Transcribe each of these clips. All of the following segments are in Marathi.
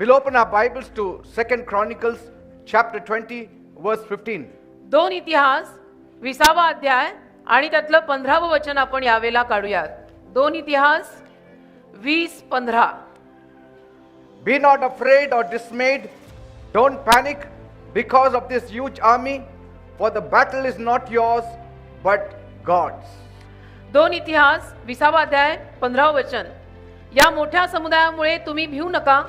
We'll open our Bibles to 2 Chronicles chapter 20 verse 15. दोन इतिहास 20वा अध्याय आणि त्यातलं 15वं वचन आपण यावेळेला काढूयात. दोन इतिहास 20:15. Be not afraid or dismayed. Don't panic because of this huge army, for the battle is not yours but God's. दोन इतिहास 20वा अध्याय 15वं वचन. या मोठ्या समुदायामुळे तुम्ही भिवू नका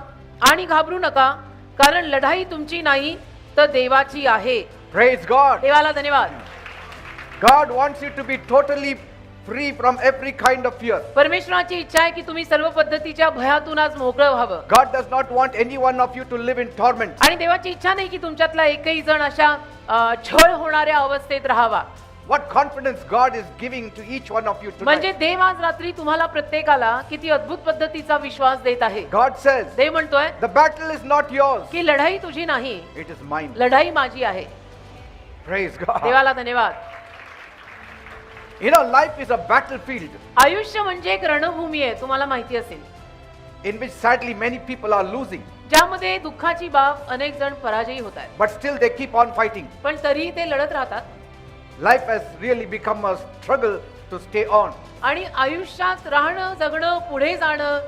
आणि घाबरू नका, कारण लढाई तुमची नाही तर देवाची आहे. Praise God. देवाला धन्यवाद. God wants you to be totally free from every kind of fear. परमेश्वराची इच्छा आहे की तुम्ही सर्व पद्धतीच्या भयातून आज मोकळं व्हावं. God does not want any one of you to live in torment. आणि देवाची इच्छा नाही की तुमच्यातला एकही जण अशा छळ होणाऱ्या अवस्थेत राहावा. What confidence God is giving to each one of you म्हणजे tonight. देव आज रात्री तुम्हाला प्रत्येकाला किती अद्भुत पद्धतीचा विश्वास देत आहे. God says, देव म्हणतोय the battle is not yours, की लढाई तुझी नाही, it is mine. लढाई माझी आहे. Praise God. देवाला धन्यवाद. You know, life is a battlefield आयुष्य म्हणजे एक रणभूमी आहे, तुम्हाला माहिती असेल, in which sadly many people are losing, ज्यामध्ये दुःखाची बाब अनेक जण पराजयी होत आहेत, but still they keep on fighting. पण तरीही ते लढत राहतात. Life has really become a struggle to stay on. आणि आयुष्यात राहणं, जगणं, पुढे जाणं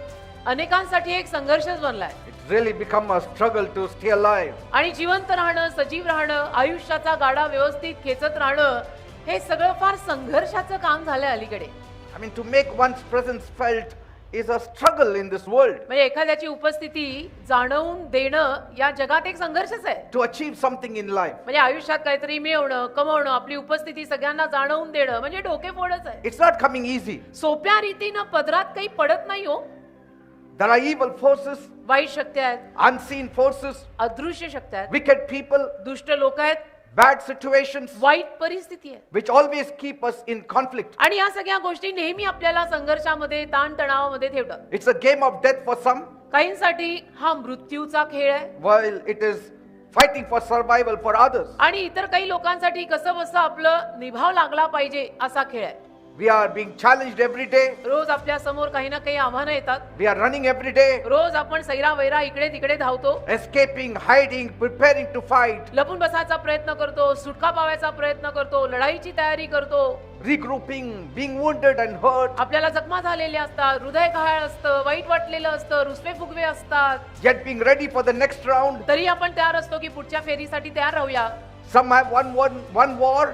अनेकांसाठी एक संघर्षच बनलाय. It's really become a struggle to stay alive. आणि जिवंत राहणं, सजीव राहणं, आयुष्याचा गाडा व्यवस्थित खेचत राहणं, हे सगळं फार संघर्षाचं काम झालंय अलीकडे. I mean, to make one's presence felt is a struggle in this world. म्हणजे एखाद्याची उपस्थिती जाणवून देणं या जगात एक संघर्षच आहे. To achieve something in life, म्हणजे आयुष्यात काहीतरी मिळवणं, कमवणं, आपली उपस्थिती सगळ्यांना जाणवून देणं म्हणजे डोकेफोडच आहे. it's not coming easy. सोप्या रीतीनं पदरात काही पडत नाही हो. There are evil forces, वाईट शक्ती आहेत, unseen forces, अदृश्य शक्ती आहेत, wicked people, दुष्ट लोक आहेत, bad situations, वाईट परिस्थिती आहे. which always keep us in conflict. आणि या सगळ्या गोष्टी नेहमी आपल्याला संघर्षामध्ये, ताणतणावामध्ये ठेवतात. It's a game of death for some, काहींसाठी हा मृत्यूचा खेळ आहे while it is fighting for survival for others. आणि इतर काही लोकांसाठी कसं बसं आपलं निभाव लागला पाहिजे असा खेळ आहे. We are being challenged every day. रोज आपल्या समोर काही ना काही आव्हानं येतात. We are running every day, रोज आपण सैरा वैरा इकडे तिकडे धावतो, escaping, hiding, preparing to fight, लपून बसायचा प्रयत्न करतो, सुटका पावायचा प्रयत्न करतो, लढाईची तयारी करतो. regrouping, being wounded and hurt, आपल्याला जखमा झालेल्या असतात, हृदय घायाळ असतं, वाईट वाटलेलं असतं, रुसवे फुगवे असतात, yet being ready for the next round. तरी आपण तयार असतो की पुढच्या फेरीसाठी तयार राहूया. Some have one war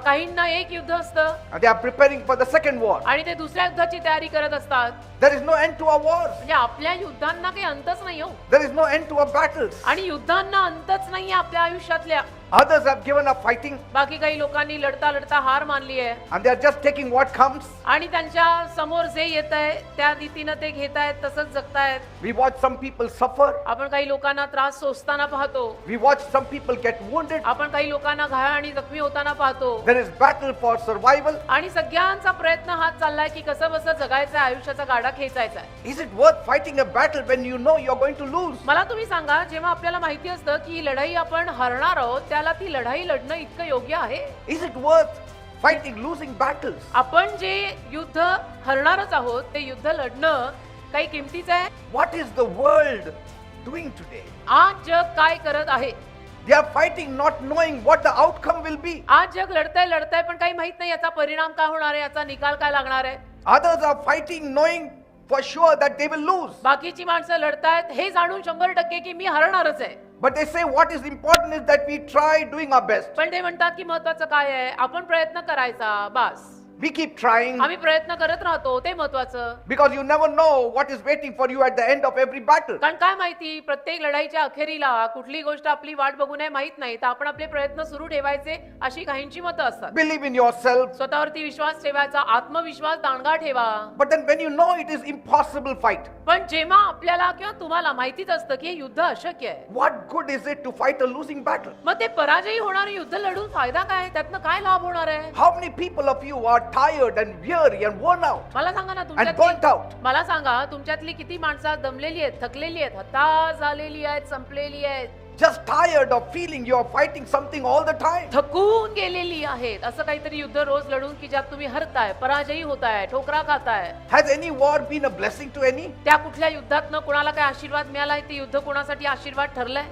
काहींना एक युद्ध असतं and they are preparing for the second war. आणि ते दुसऱ्या युद्धाची तयारी करत असतात. There is no end to our wars. म्हणजे आपल्या युद्धांना काही अंतच नाही हो. There is no end to our battles. आणि युद्धांना अंतच नाही आपल्या आयुष्यातल्या. Others have given up fighting बाकी काही लोकांनी लढता लढता हार मानली आहे and they are just taking what comes. आणि त्यांच्या समोर जे येत आहे त्या रीतीनं ते घेतायत, तसंच जगतायत. We watch some people suffer. आपण काही लोकांना त्रास सोसताना पाहतो. We watch some people get wounded. आपण काही लोकांना घायाळ आणि जखमी होताना पाहतो. There is battle for survival. आणि सगळ्यांचा प्रयत्न हाच चाललाय की कसं बसं जगायचं, आयुष्याचा गाडा खेचायचा आहे. Is it worth fighting a battle when you know you're going to lose? मला तुम्ही सांगा, जेव्हा आपल्याला माहिती असतं की ही लढाई आपण हरणार आहोत, त्याला ती लढाई लढणं इतकं योग्य आहे? Is it worth fighting losing battles? आपण जे युद्ध हरणारच आहोत ते युद्ध लढणं काही किमतीचं आहे? What is the world doing today? आज जग काय करत आहे? They are fighting not knowing what the outcome will be. आज जग लढतंय पण काही माहित नाही याचा परिणाम काय होणार आहे, याचा निकाल काय लागणार आहे. Others are fighting knowing for sure that they will lose. बाकीची माणसं लढतायत हे जाणून 100% की मी हरणारच आहे. But they say what is important is that we try doing our best. पण ते म्हणतात की महत्वाचं काय आहे, आपण प्रयत्न करायचा बास. We keep trying आम्ही प्रयत्न करत राहतो, ते महत्वाचं. because you never know what is waiting for you at the end of every battle. कारण काय माहिती प्रत्येक लढाईच्या अखेरीला कुठली गोष्ट आपली वाट बघू नये माहित नाही, तर आपण आपले प्रयत्न सुरू ठेवायचे अशी काहींची मतं असतात. Believe in yourself. स्वतःवरती विश्वास ठेवायचा, आत्मविश्वास दांडगा ठेवा. But then when you know it is impossible fight, पण जेव्हा आपल्याला किंवा तुम्हाला माहितीच असतं की हे युद्ध अशक्य आहे, what good is it to fight a losing battle? मग ते पराजयी होणारे युद्ध लढून फायदा काय, त्यातनं काय लाभ होणार आहे? How many people of you are tired and weary and worn out मला सांगा ना and burnt तुमच्यातली, out? मला सांगा तुमच्यातली किती माणसं दमलेली आहेत, थकलेली आहेत, हताश झालेली आहेत, संपलेली आहेत. just tired of feeling you are fighting something all the time. थकून गेलेली आहेत असं काहीतरी युद्ध रोज लढून की ज्यात तुम्ही हरताय, पराजयी होताय, ठोकरा खाताय. Has any war been a blessing to any? त्या कुठल्या युद्धातनं कोणाला काय आशीर्वाद मिळालाय? ते युद्ध कोणासाठी आशीर्वाद ठरलंय?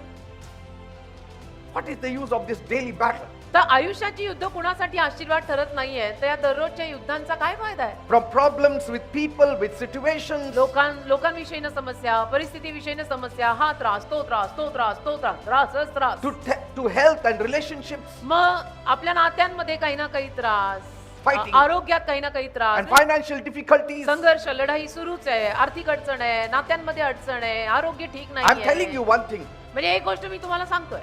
What is the use of this daily battle? तर आयुष्याची युद्ध कुणासाठी आशीर्वाद ठरत नाहीये, तर या दररोजच्या युद्धांचा काय फायदा आहे? From problems with people, with situations, लोकांविषयीनं समस्या, परिस्थितीविषयीनं समस्या, हा त्रास, तो त्रास, तो त्रास, तो त्रास, त्रासच त्रास. to health and relationships मग आपल्या नात्यांमध्ये काही ना काही त्रास, Fighting. आरोग्यात काही ना काही त्रास, and financial difficulties. संघर्ष, लढाई सुरूच आहे, आर्थिक अडचण आहे, नात्यांमध्ये अडचण आहे, आरोग्य ठीक I'm telling नाही. you one thing. म्हणजे एक गोष्ट मी तुम्हाला सांगतोय,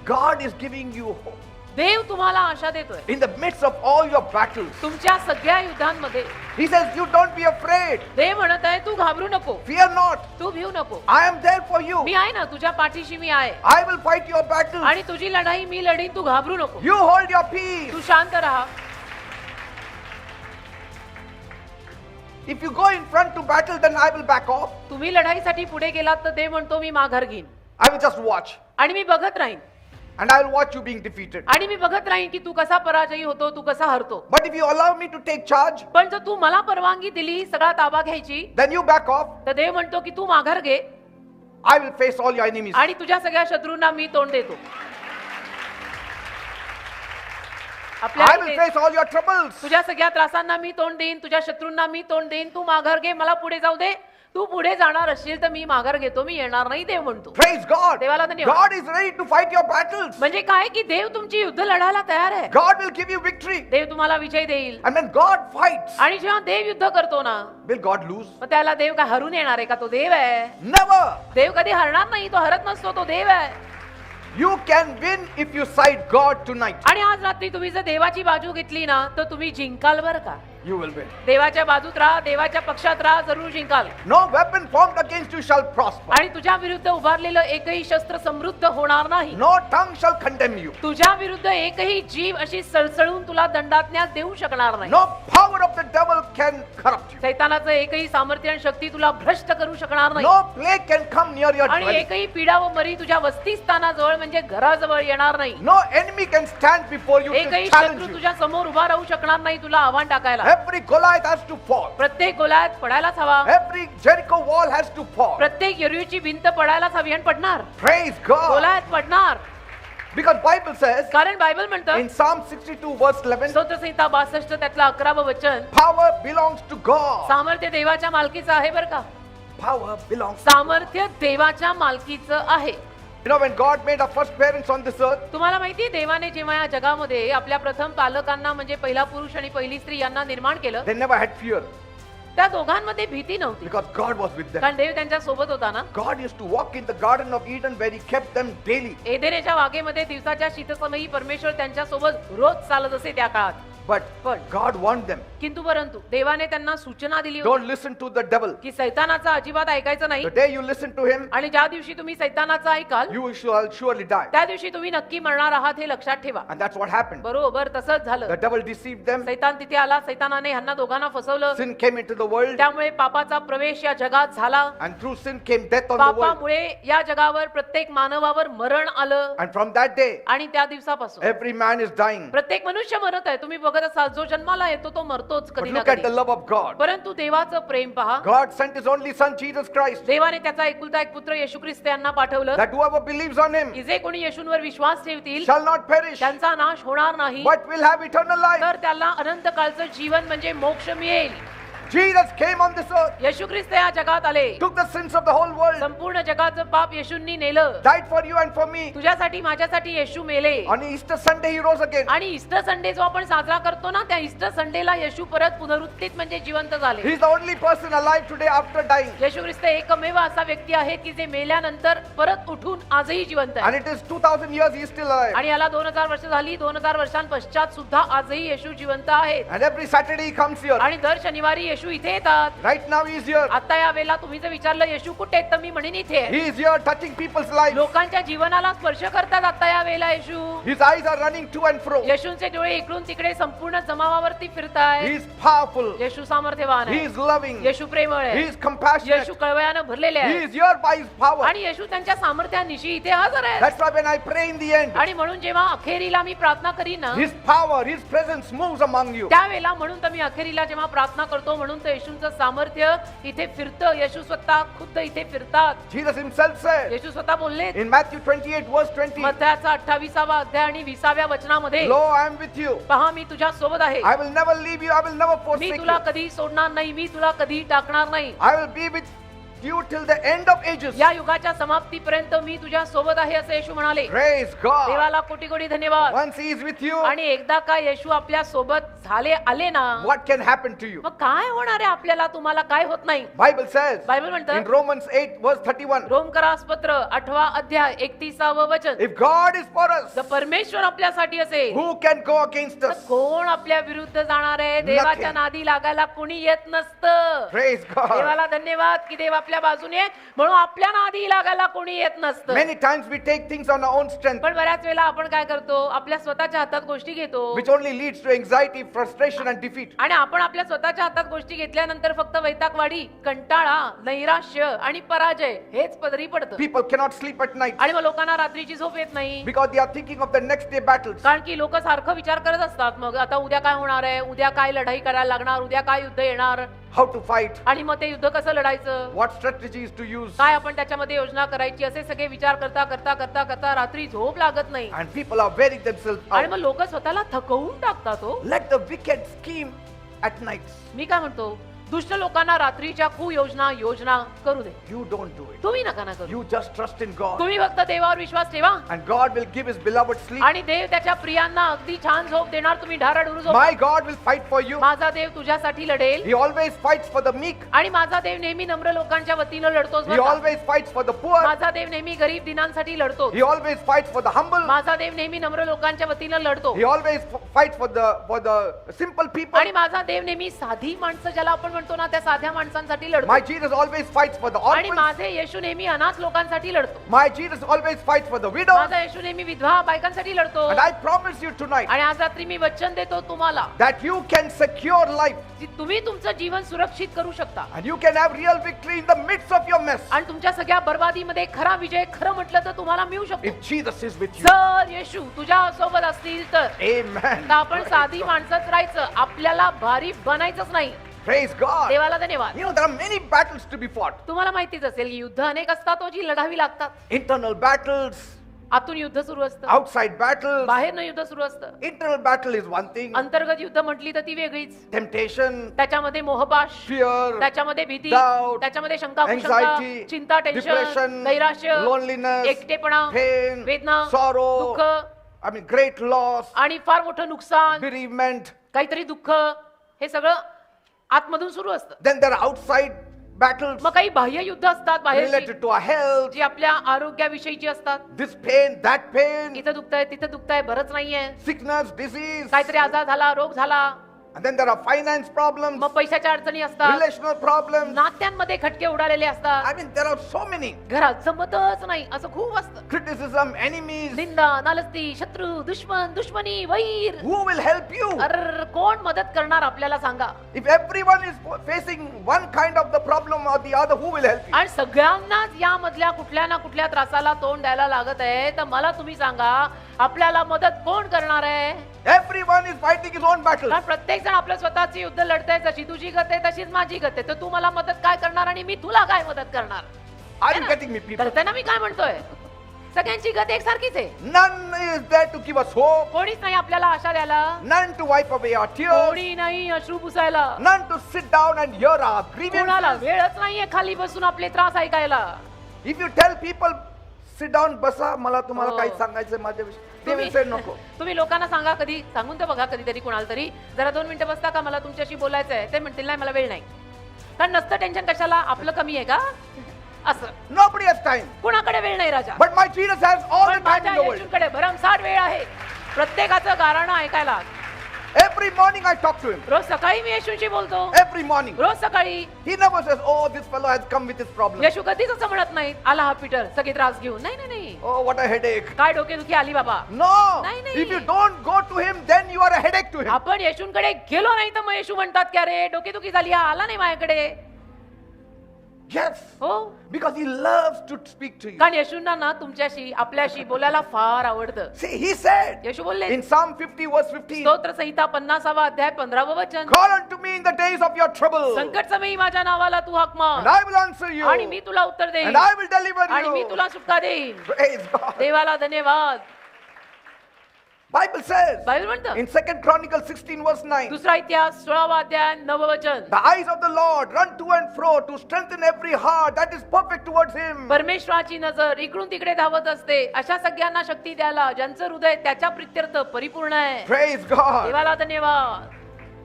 God is giving you hope. देव तुम्हाला आशा देतोय In the midst of all your battles, तुमच्या सगळ्या युद्धांमध्ये. He says, you don't be afraid. देव म्हणत आहे तू घाबरू नको, Fear not. तू भिवू नको, I am there for you. मी आहे ना, तुझ्या पाठीशी मी आहे I will fight your battles. आणि तुझी लढाई मी लढीन, तू घाबरू नको, You hold your peace. तू शांत राहा. If you go in front to battle, then I will back off. तुम्ही लढाईसाठी पुढे गेलात तर देव म्हणतो मी माघार घेईन I will just watch. आणि मी बघत राहीन And I will watch you being defeated. आणि मी बघत राहीन की तू कसा पराजयी होतो, तू कसा हरतो. But if you allow me to take charge, पण जर तू मला परवानगी दिली सगळा ताबा घ्यायची, then you back off. तर देव म्हणतो की तू माघार घे I will face all your enemies. आणि तुझ्या सगळ्या शत्रूंना मी तोंड देतो. आपल्या I will face all your troubles. तुझ्या सगळ्या त्रासांना मी तोंड देईन, तुझ्या शत्रूंना मी तोंड देईन. तू माघार घे, मला पुढे जाऊ दे. तू पुढे जाणार असशील तर मी माघार घेतो, मी येणार नाही, देव म्हणतो. Praise God. देवाला धन्यवाद. God is ready to fight your battles. म्हणजे काय की देव तुमची युद्ध लढायला तयार आहे. God will give you victory. देव तुम्हाला विजय देईल. And when God fights, आणि जेव्हा देव युद्ध करतो ना, will God lose? मग त्याला देव काय हरून येणार आहे का? तो देव आहे. Never. देव कधी हरणार नाही, तो हरत नसतो, तो देव आहे. You can win if you side God tonight. आणि आज रात्री तुम्ही जर देवाची बाजू घेतली ना, तर तुम्ही जिंकाल बरं का. You will win. देवाच्या बाजूत राहा, देवाच्या पक्षात राहा, जरूर जिंकाल. No weapon formed against you shall prosper. आणि तुझ्या विरुद्ध उभारलेलं एकही शस्त्र समृद्ध होणार नाही. No tongue shall condemn you. तुझ्या विरुद्ध एकही जीव अशी सळसळून तुला दंडात्मक देऊ शकणार नाही. No power of the devil can corrupt you. सैतानाचं एकही सामर्थ्य आणि शक्ती तुला भ्रष्ट करू शकणार नाही. No plague can come near your आणि dwelling. एकही पीडा व मरी तुझ्या वसतिस्थानाजवळ म्हणजे घराजवळ येणार नाही. No enemy can stand before you to एकही challenge शत्रू you. तुझ्या समोर उभा राहू शकणार नाही तुला आव्हान टाकायला. Every Goliath has to fall. प्रत्येक गोलात पडायलाच हवा. Every Jericho wall has to fall. प्रत्येक यरीची भिंत पडायलाच हवी आणि पडणार. Praise God. गोलात पडणार. Because Bible says कारण बायबल म्हणतं in Psalm 62 verse 11, स्तोत्रसंहिता 62 त्यातलं 11वं वचन, power belongs to God. सामर्थ्य देवाच्या मालकीचं आहे बरं का. Power belongs. सामर्थ्य देवाच्या मालकीचं आहे. You know, when God made our first parents on this earth, तुम्हाला माहितीये देवाने जेव्हा या जगामध्ये आपल्या प्रथम पालकांना म्हणजे पहिला पुरुष आणि पहिली स्त्री यांना निर्माण केलं, they never had fear त्या दोघांमध्ये भीती नव्हती, because God was with them. कारण देव त्यांच्या सोबत होता ना. God used to walk in the Garden of Eden where He kept them daily. एदेनेच्या बागेमध्ये दिवसाच्या शीतसमयी परमेश्वर त्यांच्या सोबत रोज चालत असे त्या काळात. But God warned them, किंतु परंतु देवाने त्यांना सूचना दिली होती don't listen to the devil. की सैतानाचं अजिबात ऐकायचं नाही. The day you listen to him, आणि ज्या दिवशी तुम्ही सैतानाचं ऐकाल you shall surely die. त्या दिवशी तुम्ही नक्की मरणार आहात हे लक्षात ठेवा. And that's what happened. बरोबर तसंच झालं. The devil deceived them. सैतान तिथे आला, सैतानाने ह्यांना दोघांना फसवलं. Sin came into the world, त्यामुळे पापाचा प्रवेश या जगात झाला. and through sin came death on the world. पापामुळे या जगावर प्रत्येक मानवावर मरण आलं. And from that day, आणि त्या दिवसापासून every man is dying. प्रत्येक मनुष्य मरत आहे. तुम्ही बघत असाल जो जन्माला येतो तो मरतोच But कधी ना look at the कधी. love of God. परंतु देवाचं प्रेम पहा. God sent His only Son, Jesus Christ, देवाने त्याचा एकुलता एक पुत्र येशू ख्रिस्त यांना पाठवलं that whoever believes on Him की जे कोणी येशूंवर विश्वास ठेवतील shall not perish, त्यांचा नाश होणार नाही, but will have eternal life. तर त्याला अनंत काळचं जीवन म्हणजे मोक्ष मिळेल. Jesus came on this earth, येशू ख्रिस्त या जगात आले, took the sins of the whole world, संपूर्ण जगाचं पाप येशूंनी नेलं. died for you and for me. तुझ्यासाठी माझ्यासाठी येशू मेले. On Easter Sunday, He rose again. आणि ईस्टर संडे जो आपण साजरा करतो ना, त्या ईस्टर संडेला येशू परत पुनरुत्थित म्हणजे जिवंत झाले. He is the only person alive today after dying. येशू ख्रिस्त एकमेव असा व्यक्ती आहे की जे मेल्यानंतर परत उठून आजही जिवंत And आहे. it is 2000 years He is still alive. आणि याला 2000 वर्ष झाली. 2000 वर्षांपश्चात सुद्धा आजही येशू जिवंत आहेत. And every Saturday He comes here. आणि दर शनिवारी येशू येशू इथे येतात. Right now he is here. आता या वेळेला तुम्ही जर विचारलं येशू कुठे आहेत, तर मी म्हणेन इथे आहे. He is here touching people's lives. लोकांच्या जीवनाला स्पर्श करतात आता या वेळेला येशू. His eyes are running to and fro. येशूंचे डोळे इकडून तिकडे संपूर्ण जमावावरती फिरताय. He is powerful. येशू सामर्थ्यवान He आहे. is loving. येशू प्रेमळ He आहे. is compassionate. येशू कळवळ्यानं भरलेले He आहे is here by his power. आणि येशू त्यांच्या सामर्थ्यानिशी इथे हजर आहे. That's why when I pray in the end, आणि म्हणून जेव्हा अखेरीला मी प्रार्थना करीन ना, his power, his presence moves among you. त्यावेळेला म्हणून तर मी अखेरीला जेव्हा प्रार्थना करतो, म्हणून तर येशूंचं सामर्थ्य इथे फिरतं. येशू स्वतः खुद्द इथे फिरतात. Jesus himself said येशू स्वतः बोलले in Matthew 28 verse 20, मत्थ्याचा 28वा अध्याय आणि 20व्या वचनामध्ये, Lo, I am with you. पहा मी तुझ्या सोबत आहे. I will never leave you. I will never me forsake तुला you. कधी सोडणार नाही, मी तुला कधी टाकणार नाही. I will be with you till the end of ages. या युगाच्या समाप्तीपर्यंत मी तुझ्या सोबत आहे असं येशू म्हणाले. Praise God. देवाला कोटी कोटी धन्यवाद. Once he is with you, आणि एकदा का येशू आपल्या सोबत आले ना, what can happen to you? मग काय होणार आहे आपल्याला, तुम्हाला काय होत नाही. Bible says बायबल in म्हणतं Romans 8 verse 31, रोमकरास पत्र 8वा अध्याय 31व वचन, if God is for us, जर परमेश्वर आपल्यासाठी असेल who can go against तर us? कोण आपल्या विरुद्ध जाणार आहे. देवाच्या नादी लागायला कुणी येत नसतं. Praise God. देवाला धन्यवाद की देव आपल्या बाजूने, म्हणून आपल्या नादी लागायला कोणी येत नसतं. Many times we take things on our own strength, पण बऱ्याच वेळेला आपण काय करतो, आपल्या स्वतःच्या हातात गोष्टी घेतो which only leads to anxiety, frustration, and defeat. आणि आपण आपल्या स्वतःच्या हातात गोष्टी घेतल्यानंतर फक्त वैतागवाडी, कंटाळा, नैराश्य आणि पराजय हेच पदरी पडतं. People cannot sleep at night आणि मग लोकांना रात्रीची झोप येत नाही, because they are thinking of the next day battles. कारण की लोक सारखं विचार करत असतात, मग आता उद्या काय होणार आहे, उद्या काय लढाई करायला लागणार, उद्या काय युद्ध येणार, How to fight, आणि मग ते युद्ध कसं लढायचं, what strategies to use. काय आपण त्याच्यामध्ये योजना करायची, असे सगळे विचार करता करता करता करता रात्री झोप लागत नाही. And people are wearing themselves आणि out. मग लोक स्वतःला थकवून टाकतात. हो, Let the wicked scheme at night. मी काय म्हणतो, दुष्ट लोकांना रात्रीच्या योजना करू दे. You don't do it. तुम्ही नका ना करू. You just trust in God. तुम्ही फक्त देवावर विश्वास ठेवा And God will give his beloved sleep. आणि देव त्याच्या प्रियांना अगदी छान झोप देणार. तुम्ही ढाराढूर झोप. My God will fight for you. माझा देव तुझ्यासाठी लढेल He always fights for the meek. आणि माझा देव नेहमी नम्र लोकांच्या वतीनं लढतोच He बरं का? always fights for the poor. माझा देव नेहमी गरीब दिनांसाठी लढतो. He always fights for the humble. माझा देव नेहमी नम्र लोकांच्या वतीनं लढतो. He always fights for the simple people. आणि माझा देव नेहमी साधी माणसं ज्याला आपण म्हणतो ना, त्या साध्या माणसांसाठी लढतो. My Jesus always fights for the आणि orphans. माझे येशू नेहमी अनाथ लोकांसाठी लढतो. My Jesus always fights for the widows. माझा येशू नेहमी विधवा बायकांसाठी लढतो. And I promise you tonight आणि आज रात्री मी वचन देतो तुम्हाला that you can secure life की तुम्ही तुमचं जीवन सुरक्षित करू शकता and you can have real victory in the midst of your mess आणि तुमच्या सगळ्या बर्बादीमध्ये खरा विजय खरं म्हटलं तर तुम्हाला मिळू शकतो. if Jesus is with you. जर येशू तुझ्या सोबत असतील तर Amen. तर आपण साधी माणसंच राहायचं, आपल्याला भारी बनायचंच नाही. Praise God. देवाला धन्यवाद. You know, there are many battles to be fought. तुम्हाला माहितीच असेल की युद्ध अनेक असतात, तो जी लढावी लागतात. Internal battles, आतून युद्ध सुरू असतं, outside battles. बाहेरनं युद्ध सुरू असतं. Internal battle is one thing. अंतर्गत युद्ध म्हटली तर ती वेगळीच. Temptation, त्याच्यामध्ये मोहपाश, fear, त्याच्यामध्ये भीती, doubt, त्याच्यामध्ये शंका कुशंका, anxiety, चिंता, टेन्शन, depression, नैराश्य, loneliness, एकटेपणा, pain, वेदना, sorrow, दुःख I mean great loss, आणि फार मोठं नुकसान, bereavement. काहीतरी दुःख, हे सगळं आतमधून सुरू असतं. Then there are outside battles मग काही बाह्य युद्ध असतात, बाहेर related to our health. जी आपल्या आरोग्याविषयीची असतात. This pain, that pain, इथं दुखतंय, तिथं दुखतंय, बरंच नाहीये, sickness, disease. काहीतरी आजार झाला, रोग झाला. And then there are finance problems, मग पैशाच्या अडचणी असतात, relational problems. नात्यांमध्ये खटके उडालेले असतात, I mean, there are so many. घरात जमतच नाही असं खूप असतं. Criticism, enemies. निंदा, नालस्ती, शत्रू, दुश्मन, दुश्मनी, वैर. Who will help you? अर कोण मदत करणार आपल्याला सांगा. If everyone is facing one kind of the problem or the other, who will help you? आणि सगळ्यांनाच यामधल्या कुठल्या ना कुठल्या त्रासाला तोंड द्यायला लागत आहे, तर मला तुम्ही सांगा आपल्याला मदत कोण करणार आहे. Everyone is fighting his own battle. कारण प्रत्येक जण आपलं स्वतःची युद्ध लढतंय, जशी तुझी गत आहे तशीच माझी गत आहे, तर तू मला मदत काय करणार आणि मी तुला काय मदत करणार. Are you getting me, people? करते ना मी काय म्हणतोय, सगळ्यांची गत एकसारखीच आहे. None is there to give us hope. कोणीच नाही आपल्याला आशा द्यायला, None to wipe away our tears. कोणी नाही अश्रू पुसायला, None to sit down and hear our कोणाला grievances. वेळच नाहीये खाली बसून आपले त्रास ऐकायला. If you tell people, sit down, बसा, मला तुम्हाला हो. काही सांगायचं माझ्याविषयी, they will तुम्ही say नको. तुम्ही लोकांना सांगा, कधी सांगून तर बघा कधीतरी कोणाला तरी, जरा 2 मिनिटं बसता का, मला तुमच्याशी बोलायचं आहे. ते म्हणतील नाही मला वेळ नाही. कारण नसतं टेन्शन कशाला, आपलं कमी आहे का असं. Nobody has time. कुणाकडे वेळ नाही राजा, But my Jesus has all पण the time माझ्या in the world. येशूकडे भरमसाठ वेळ आहे प्रत्येकाचं गाराणं ऐकायला. Every morning I talk to him. रोज सकाळी मी येशूशी बोलतो. Every morning. रोज सकाळी. He never says, oh, this fellow has come with his problem. येशू कधीच असं म्हणत नाही, आला हा पीटर सगळे त्रास घेऊन. नाही नाही नाही. Oh, what a headache. काय डोकेदुखी आली बाबा. No. नाही, नाही. If you don't go to him, then you are a headache to him. आपण येशूंकडे गेलो नाही तर मग येशू म्हणतात की अरे डोकेदुखी झाली, हा आला नाही माझ्याकडे. Yes. हो, Because he loves to speak to you. कारण येशूंना ना तुमच्याशी आपल्याशी बोलायला फार आवडतं. See, he said येशू बोलले in Psalm 50 verse 15, स्तोत्र संहिता 50 अध्याय 15 वचन, call unto me in the days of your trouble, संकट समयी माझ्या नावाला तू हाक and मार I will answer you, आणि मी तुला उत्तर देईन and I will deliver आणि मी you. तुला सुटका देईन. Praise God. देवाला धन्यवाद. Bible says बायबल म्हणतं in 2 Chronicles 16 verse 9, दुसरा इतिहास 16 अध्याय 9 वचन, the eyes of the Lord run to and fro to strengthen every heart that is perfect towards him. परमेश्वराची नजर इकडून तिकडे धावत असते अशा सगळ्यांना शक्ती द्यायला ज्यांचं हृदय त्याच्या प्रित्यर्थ परिपूर्ण आहे. Praise God. देवाला धन्यवाद.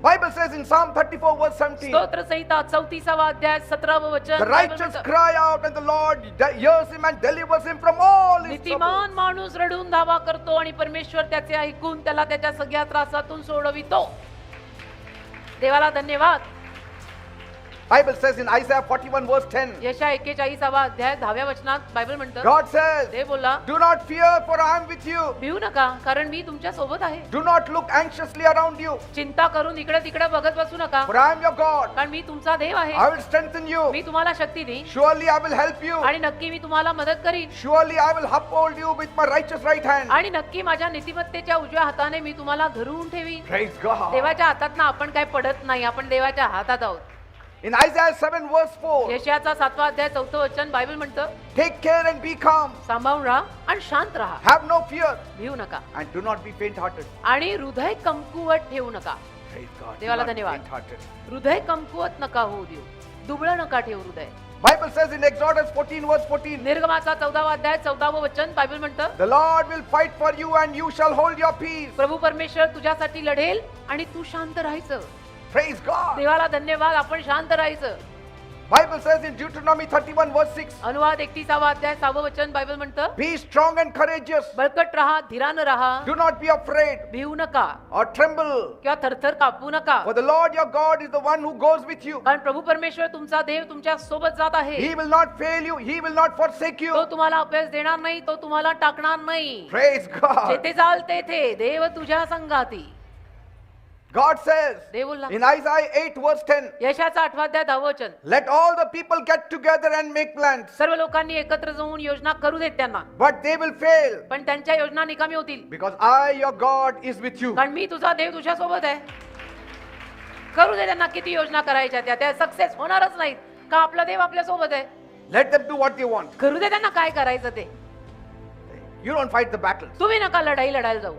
Bible says in Psalm 34 verse 17, स्तोत्र संहिता 34 अध्याय 17 वचन, the बायबल righteous म्हणतं, cry out and the Lord hears him and delivers him from all his troubles. नीतिमान माणूस रडून धावा करतो आणि परमेश्वर त्याचे ऐकून त्याला त्याच्या सगळ्या त्रासातून सोडवितो. देवाला धन्यवाद. Bible says in Isaiah 41 verse 10, यशा 41 अध्याय 10व्या वचनात बायबल म्हणतं, God says, देव बोला, do not fear for I am with you. भिवू नका कारण मी तुमच्या सोबत आहे. Do not look anxiously around you, चिंता करून इकडे तिकडे बघत बसू नका for I am your God. कारण मी तुमचा देव आहे. I will strengthen you. मी तुम्हाला शक्ती देईन Surely I will help you. आणि नक्की मी तुम्हाला मदत करीन Surely I will uphold you with my righteous right hand. आणि नक्की माझ्या नीतिमत्तेच्या उजव्या हाताने मी तुम्हाला धरून ठेवीन. Praise God. देवाच्या हातात ना आपण काय पडत नाही, आपण देवाच्या हातात आहोत. In Isaiah 7 verse 4, यशाचा 7वा अध्याय 4थं वचन बायबल म्हणतं, take care and be calm. सांभाळून राहा आणि शांत राहा, Have no fear भिवू नका and do not be faint-hearted. आणि हृदय कमकुवत ठेवू नका. Praise God. Do देवाला not be धन्यवाद. faint-hearted. हृदय कमकुवत नका होऊ देऊ, दुबळं नका ठेवू हृदय. Bible says in Exodus 14 verse 14, निर्गमाचा 14वा अध्याय 14वं वचन बायबल म्हणतं, the Lord will fight for you and you shall hold your peace. प्रभू परमेश्वर तुझ्यासाठी लढेल आणि तू शांत राहायचं. Praise God. देवाला धन्यवाद. आपण शांत राहायचं. Bible says in Deuteronomy 31 verse 6, अनुवाद 31वा अध्याय 6वं वचन बायबल म्हणतं, be strong and courageous. बळकट राहा, धीरानं राहा, Do not be afraid भिवू नका or tremble. किंवा थरथर कापू नका, For the Lord your God is the one who goes with you. कारण प्रभू परमेश्वर तुमचा देव तुमच्या सोबत जात आहे. He will not fail you. He will not forsake तो you. तुम्हाला अपयश देणार नाही, तो तुम्हाला टाकणार नाही. Praise God. जेथे जाल तेथे देव तुझ्या संगाती. God says देव बोलला in Isaiah 8 verse 10, यशाचा 8वा अध्याय 10वं वचन, let all the people get together and make plans, सर्व लोकांनी एकत्र जाऊन योजना करू देत त्यांना, but they will fail पण त्यांच्या योजना निकामी होतील. because I, your God, is with you. कारण मी तुझा देव तुझ्या सोबत आहे. करू दे त्यांना किती योजना करायच्या त्या सक्सेस होणारच नाहीत का आपला देव आपल्या सोबत आहे. Let them do what they want. करू दे त्यांना काय करायचं ते. You don't fight the battles. तुम्ही नका लढायला जाऊ.